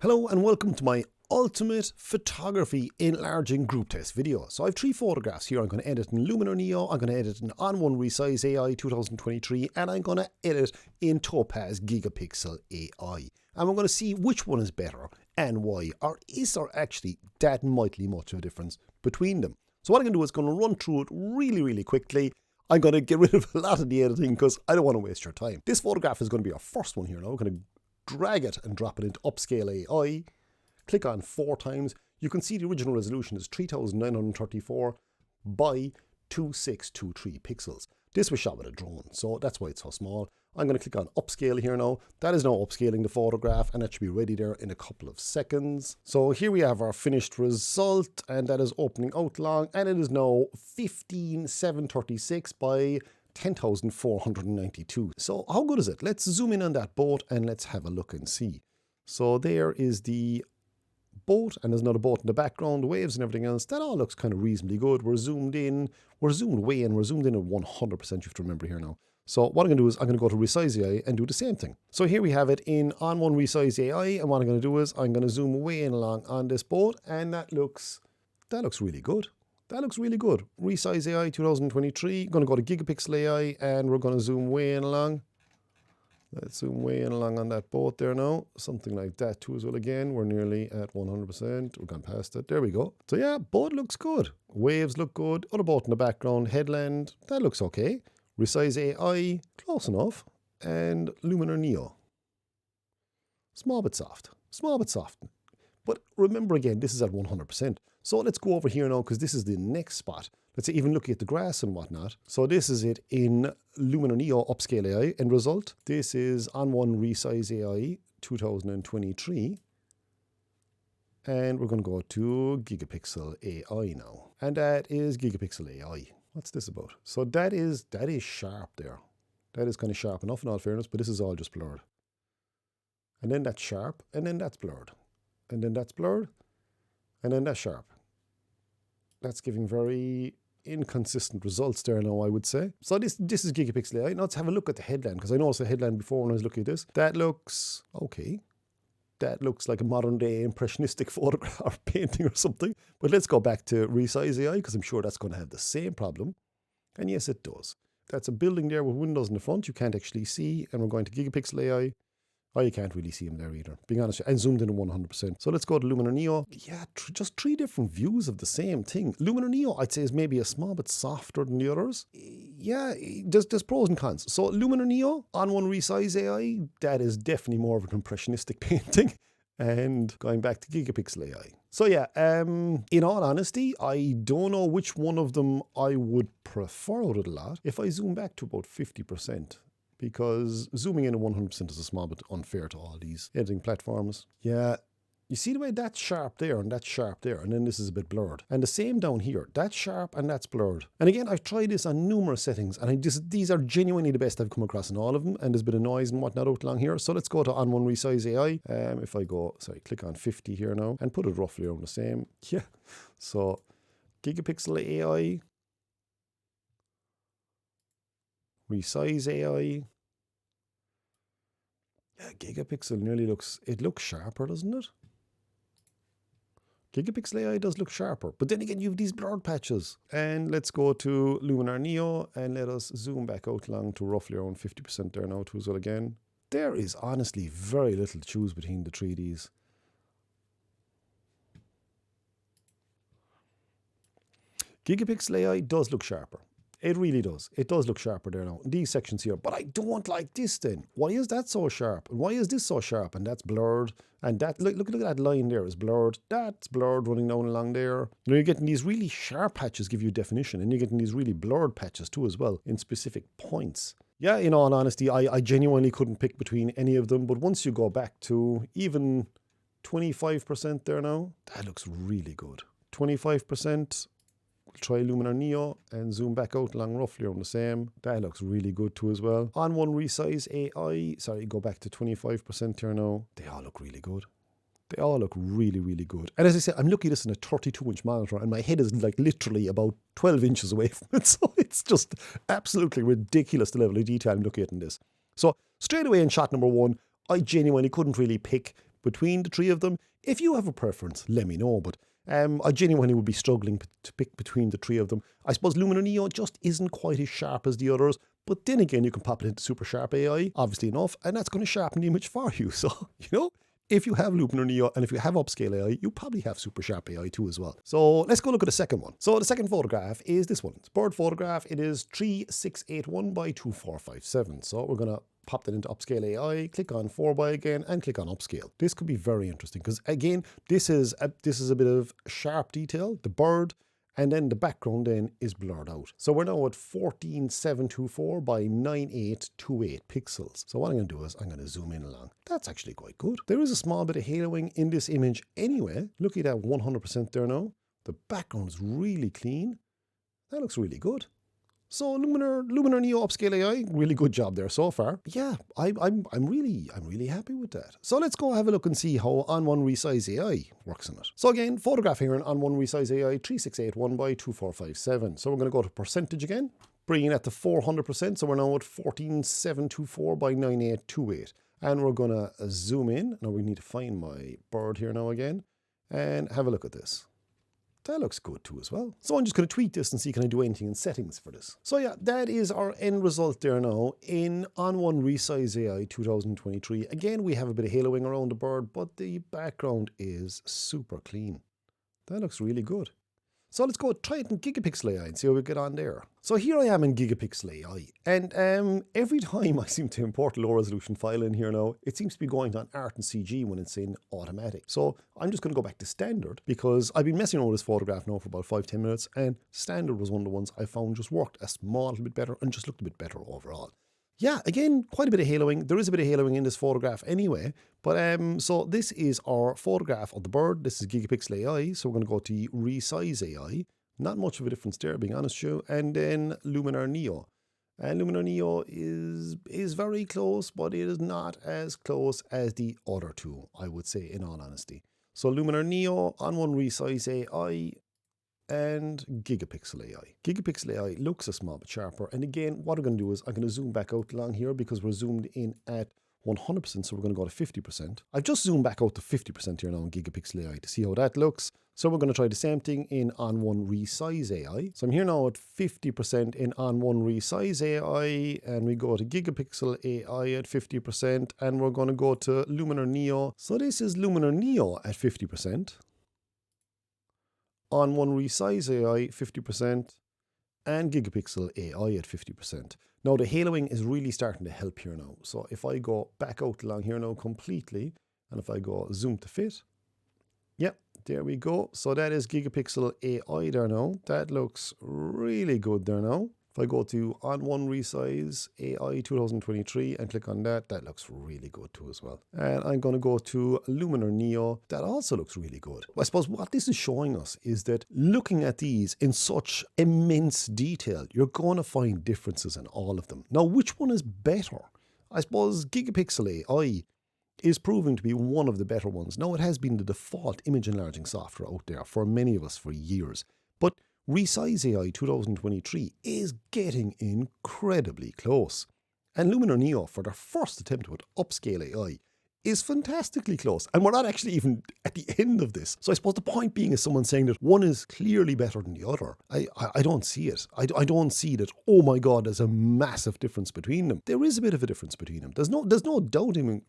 Hello and welcome to my ultimate photography enlarging group test video. So I have three photographs here. I'm going to edit in Luminar Neo, I'm going to edit in ON1 Resize AI 2023, and I'm going to edit in Topaz Gigapixel AI. And we're going to see which one is better and why, or is there actually that mightily much of a difference between them. So what I'm going to do is going to run through it really quickly. I'm going to get rid of a lot of the editing because I don't want to waste your time. This photograph is going to be our first one here now. We're going to drag it and drop it into Upscale AI. Click on 4 times. You can see the original resolution is 3934 by 2623 pixels. This was shot with a drone, so that's why it's so small. I'm going to click on Upscale here now. That is now upscaling the photograph, and that should be ready there in a couple of seconds. So here we have our finished result, and that is opening out long, and it is now 15736 by 10,492. So how good is it? Let's zoom in on that boat and let's have a look and see. So there is the boat, and there's another boat in the background, waves and everything else. That all looks kind of reasonably good. We're zoomed in, we're zoomed way in, we're zoomed in at 100%, you have to remember here now. So what I'm going to do is I'm going to go to Resize AI and do the same thing. So here we have it in ON1 Resize AI, and what I'm going to do is I'm going to zoom way in along on this boat, and that looks really good. That looks really good. Resize AI 2023. Going to go to Gigapixel AI and we're going to zoom way in along. Let's zoom way in along on that boat there now. Something like that too as well again. We're nearly at 100%. We've gone past it. There we go. So yeah, boat looks good. Waves look good. Other boat in the background. Headland. That looks okay. Resize AI. Close enough. And Luminar Neo. Small bit soft. Small bit soft. But remember again, this is at 100%. So let's go over here now because this is the next spot. Let's say even looking at the grass and whatnot. So this is it in Luminar Neo Upscale AI end result. This is ON1 Resize AI 2023. And we're going to go to Gigapixel AI now. And that is Gigapixel AI. What's this about? So that is sharp there. That is kind of sharp enough in all fairness, but this is all just blurred. And then that's sharp, and then that's blurred. And then that's blurred, and then that's sharp. That's giving very inconsistent results there now, I would say. So this is Gigapixel AI. Now let's have a look at the headland, because I noticed the headland before when I was looking at this. That looks okay. That looks like a modern day impressionistic photograph or painting or something. But let's go back to Resize AI, because I'm sure that's going to have the same problem. And yes, it does. That's a building there with windows in the front you can't actually see. And we're going to Gigapixel AI. Oh, you can't really see him there either. Being honest, I zoomed in at 100%. So let's go to Luminar Neo. Yeah, just 3 different views of the same thing. Luminar Neo, I'd say, is maybe a small bit softer than the others. Yeah, there's pros and cons. So Luminar Neo, ON1 Resize AI, that is definitely more of an impressionistic painting. And going back to Gigapixel AI. So yeah, in all honesty, I don't know which one of them I would prefer out of the lot. If I zoom back to about 50%, because zooming in at 100% is a small bit unfair to all these editing platforms. Yeah, you see the way that's sharp there and that's sharp there, and then this is a bit blurred. And the same down here, that's sharp and that's blurred. And again, I've tried this on numerous settings, and these are genuinely the best I've come across in all of them, and there's a bit of noise and whatnot out along here. So let's go to ON1 Resize AI. If I go, click on 50 here now, and put it roughly around the same. Yeah, so Gigapixel AI. Resize AI. Yeah, Gigapixel nearly looks sharper, doesn't it? Gigapixel AI does look sharper, but then again, you have these blurred patches. And let's go to Luminar Neo and let us zoom back out along to roughly around 50% there now too as well again. There is honestly very little to choose between the 3Ds. Gigapixel AI does look sharper. It really does. It does look sharper there now. These sections here. But I don't like this then. Why is that so sharp? And why is this so sharp? And that's blurred. And that, look at that line there is blurred. That's blurred running down along there. You know, you're getting these really sharp patches give you definition. And you're getting these really blurred patches too as well in specific points. Yeah, in all honesty, I genuinely couldn't pick between any of them. But once you go back to even 25% there now, that looks really good. 25%. Try Luminar Neo and zoom back out along roughly around the same. That looks really good too as well. ON1 Resize AI, go back to 25% here now. They all look really good. They all look really good. And as I said, I'm looking at this in a 32-inch monitor and my head is like literally about 12 inches away from it. So it's just absolutely ridiculous the level of detail I'm looking at in this. So straight away in shot number 1, I genuinely couldn't really pick between the three of them. If you have a preference, let me know, but I genuinely would be struggling to pick between the three of them. I suppose Luminar Neo just isn't quite as sharp as the others, but then again, you can pop it into Super Sharp AI, obviously enough, and that's going to sharpen the image for you. So, if you have Luminar Neo and if you have Upscale AI, you probably have Super Sharp AI too as well. So let's go look at the second one. So the second photograph is this one. It's a bird photograph. It is 3681 by 2457. So we're going to pop that into Upscale AI, click on 4x again, and click on Upscale. This could be very interesting because, again, this is a bit of sharp detail, the bird, and then the background then is blurred out. So we're now at 14724 by 9828 pixels. So what I'm going to do is I'm going to zoom in along. That's actually quite good. There is a small bit of haloing in this image anyway. Look at that 100% there now. The background is really clean. That looks really good. So Luminar Neo Upscale AI, really good job there so far. Yeah, I'm really happy with that. So let's go have a look and see how ON1 Resize AI works on it. So again, photograph here in ON1 Resize AI 3681 by 2457. So we're going to go to percentage again, bringing that to 400%. So we're now at 14724 by 9828. And we're going to zoom in. Now we need to find my bird here now again and have a look at this. That looks good too as well. So I'm just going to tweak this and see can I do anything in settings for this. So yeah, that is our end result there now in ON1 Resize AI 2023. Again, we have a bit of haloing around the bird, but the background is super clean. That looks really good. So let's go try it in Gigapixel AI and see how we get on there. So here I am in Gigapixel AI, and every time I seem to import a low resolution file in here now, it seems to be going on art and CG when it's in automatic. So I'm just going to go back to standard because I've been messing around with this photograph now for about 5-10 minutes, and standard was one of the ones I found just worked a small little bit better and just looked a bit better overall. Yeah, again, quite a bit of haloing. There is a bit of haloing in this photograph anyway. But so this is our photograph of the bird. This is Gigapixel AI. So we're going to go to Resize AI. Not much of a difference there, being honest with you. And then Luminar Neo. And Luminar Neo is very close, but it is not as close as the other two, I would say, in all honesty. So Luminar Neo, ON1 Resize AI, and Gigapixel AI. Gigapixel AI looks a small bit sharper. And again, what I'm going to do is I'm going to zoom back out along here because we're zoomed in at 100%, so we're going to go to 50%. I've just zoomed back out to 50% here now in Gigapixel AI to see how that looks. So we're going to try the same thing in ON1 Resize AI. So I'm here now at 50% in ON1 Resize AI, and we go to Gigapixel AI at 50%, and we're going to go to Luminar Neo. So this is Luminar Neo at 50%. ON1 Resize AI 50% and Gigapixel AI at 50%. Now the haloing is really starting to help here now. So if I go back out along here now completely, and if I go zoom to fit, yep, there we go. So that is Gigapixel AI there now. That looks really good there now. If I go to ON1 Resize AI 2023 and click on that, that looks really good too as well. And I'm going to go to Luminar Neo. That also looks really good. I suppose what this is showing us is that looking at these in such immense detail, you're going to find differences in all of them. Now, which one is better? I suppose Gigapixel AI is proving to be one of the better ones. Now, it has been the default image enlarging software out there for many of us for years. But Resize AI 2023 is getting incredibly close. And Luminar Neo, for their first attempt with Upscale AI, is fantastically close. And we're not actually even at the end of this. So I suppose the point being is someone saying that one is clearly better than the other. I don't see it. I don't see that, oh my God, there's a massive difference between them. There is a bit of a difference between them. There's no doubting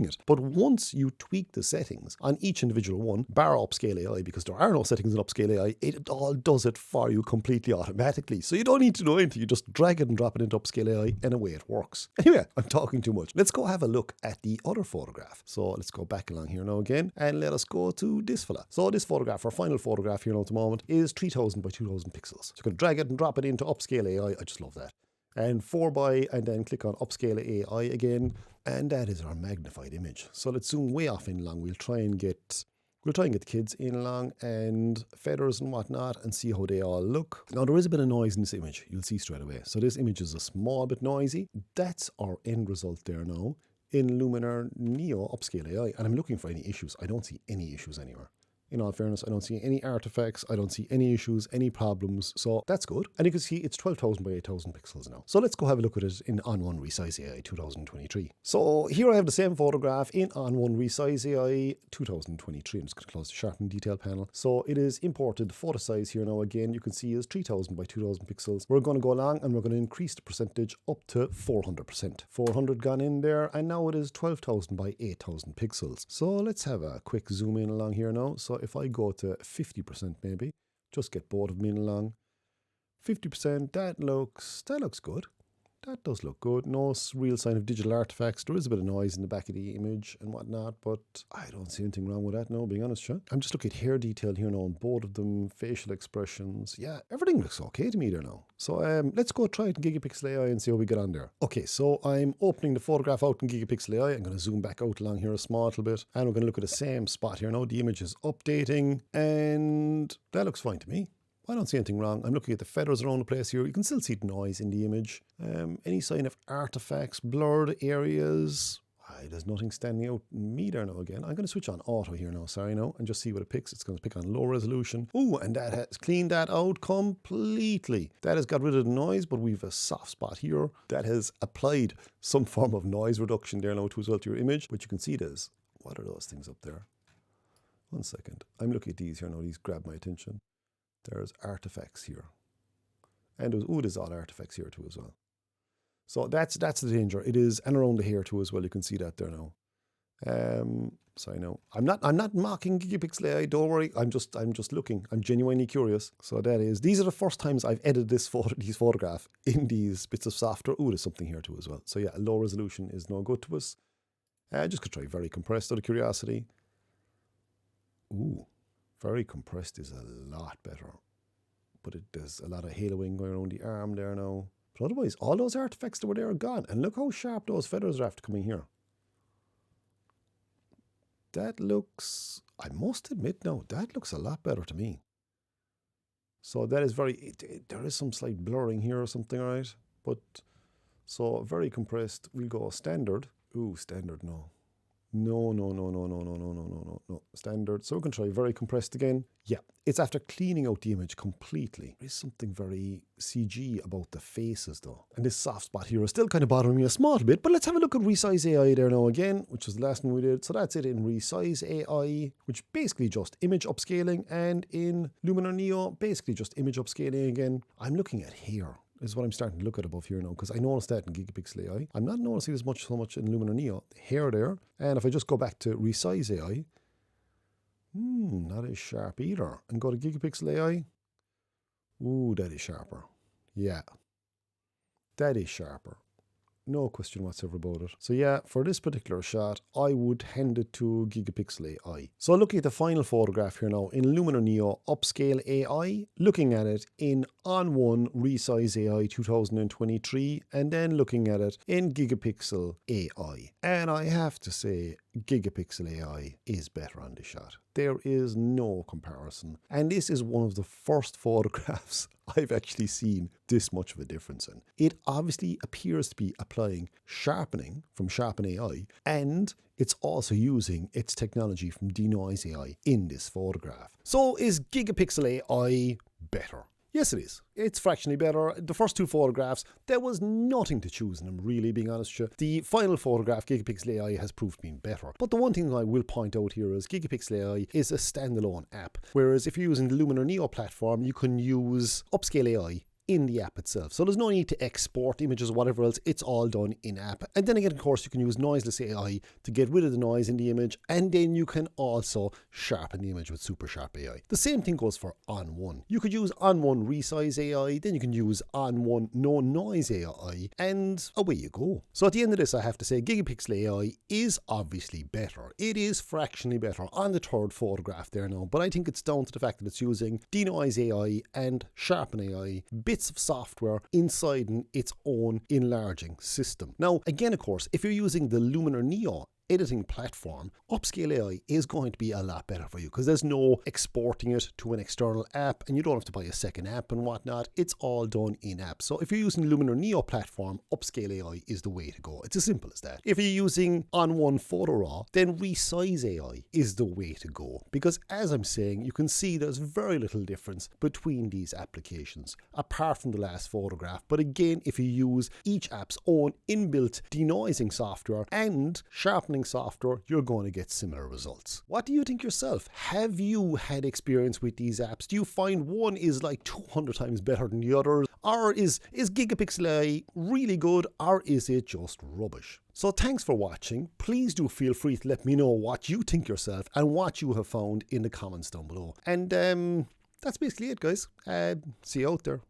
it. But once you tweak the settings on each individual one, bar Upscale AI, because there are no settings in Upscale AI, it all does it for you completely automatically. So you don't need to know anything. You just drag it and drop it into Upscale AI and away it works. Anyway, I'm talking too much. Let's go have a look at the other photograph. So let's go back along here now again and let us go to this fella. So this photograph, our final photograph here now at the moment, is 3000 by 2000 pixels. So you can drag it and drop it into Upscale AI. I just love that. And 4x, and then click on Upscale AI again, and that is our magnified image. So let's zoom way off in long. We'll try and get the kids in along and feathers and whatnot and see how they all look. Now there is a bit of noise in this image, you'll see straight away. So this image is a small bit noisy. That's our end result there now in Luminar Neo Upscale AI, and I'm looking for any issues. I don't see any issues anywhere. In all fairness, I don't see any artifacts, I don't see any issues, any problems, so that's good. And you can see it's 12,000 by 8,000 pixels now. So let's go have a look at it in ON1 Resize AI 2023. So here I have the same photograph in ON1 Resize AI 2023. I'm just going to close the sharpen detail panel. So it is imported. The photo size here now, again, you can see is 3,000 by 2,000 pixels. We're going to go along and we're going to increase the percentage up to 400%. 400 gone in there, and now it is 12,000 by 8,000 pixels. So let's have a quick zoom in along here now. So if I go to 50% maybe, just get both of them in along. 50%, that looks good. That does look good. No real sign of digital artifacts. There is a bit of noise in the back of the image and whatnot, but I don't see anything wrong with that now, being honest, Sean. I'm just looking at hair detail here now on both of them, facial expressions. Yeah, everything looks okay to me there now. So let's go try it in Gigapixel AI and see how we get on there. Okay, so I'm opening the photograph out in Gigapixel AI. I'm going to zoom back out along here a small little bit, and we're going to look at the same spot here now. The image is updating, and that looks fine to me. I don't see anything wrong. I'm looking at the feathers around the place here. You can still see the noise in the image. Any sign of artifacts, blurred areas? There's nothing standing out in me there now again. I'm going to switch on auto here now, sorry now, and just see what it picks. It's going to pick on low resolution. Ooh, and that has cleaned that out completely. That has got rid of the noise, but we've a soft spot here. That has applied some form of noise reduction there now to as well to your image. But you can see there's, what are those things up there? 1 second. I'm looking at these here now. These grab my attention. There's artifacts here. And there's all artifacts here too as well. So that's the danger. It is, and around the hair too as well. You can see that there now. Sorry, no. I'm not mocking Gigapixel AI, don't worry. I'm just looking. I'm genuinely curious. So that is, these are the first times I've edited these photograph in these bits of software. Ooh, there's something here too as well. So yeah, low resolution is no good to us. Just could try very compressed out of curiosity. Ooh. Very compressed is a lot better, but there's a lot of haloing going around the arm there now. But otherwise, all those artifacts that were there are gone. And look how sharp those feathers are after coming here. That looks, I must admit now, that looks a lot better to me. So that is there is some slight blurring here or something, all right? But, so very compressed. We'll go standard. Ooh, standard, no. No. Standard. So we can try very compressed again. Yeah, it's after cleaning out the image completely. There is something very CG about the faces though. And this soft spot here is still kind of bothering me a small bit, but let's have a look at Resize AI there now again, which was the last one we did. So that's it in Resize AI, which basically just image upscaling, and in Luminar Neo, basically just image upscaling again. I'm looking at here. Is what I'm starting to look at above here now, because I noticed that in Gigapixel AI. I'm not noticing as much so much in Luminar Neo. Hair there. And if I just go back to Resize AI, not as sharp either. And go to Gigapixel AI. Ooh, that is sharper. Yeah. That is sharper. No question whatsoever about it. So yeah, for this particular shot, I would hand it to Gigapixel AI. So looking at the final photograph here now in Luminar Neo Upscale AI, looking at it in ON1 Resize AI 2023, and then looking at it in Gigapixel AI. And I have to say, Gigapixel AI is better on this shot. There is no comparison. And this is one of the first photographs I've actually seen this much of a difference in. It obviously appears to be applying sharpening from Sharpen AI, and it's also using its technology from Denoise AI in this photograph. So is Gigapixel AI better? Yes, it is. It's fractionally better. The first two photographs, there was nothing to choose in them, really, being honest with you. The final photograph, Gigapixel AI, has proved being better. But the one thing I will point out here is Gigapixel AI is a standalone app. Whereas if you're using the Luminar Neo platform, you can use Upscale AI in the app itself. So there's no need to export images or whatever else. It's all done in app. And then again, of course, you can use noiseless AI to get rid of the noise in the image. And then you can also sharpen the image with super sharp AI. The same thing goes for ON1. You could use ON1 Resize AI, then you can use ON1 No Noise AI, and away you go. So at the end of this, I have to say Gigapixel AI is obviously better. It is fractionally better on the third photograph there now, but I think it's down to the fact that it's using Denoise AI and Sharpen AI, bits of software inside its own enlarging system. Now, again, of course, if you're using the Luminar Neo editing platform, Upscale AI is going to be a lot better for you because there's no exporting it to an external app and you don't have to buy a second app and whatnot. It's all done in-app. So if you're using Luminar Neo platform, Upscale AI is the way to go. It's as simple as that. If you're using ON1 Photo RAW, then Resize AI is the way to go because, as I'm saying, you can see there's very little difference between these applications apart from the last photograph. But again, if you use each app's own inbuilt denoising software and sharpening software, you're going to get similar results. What do you think yourself? Have you had experience with these apps? Do you find one is like 200 times better than the other? Or is Gigapixel AI really good, or is it just rubbish? So thanks for watching. Please do feel free to let me know what you think yourself and what you have found in the comments down below. And that's basically it, guys. See you out there.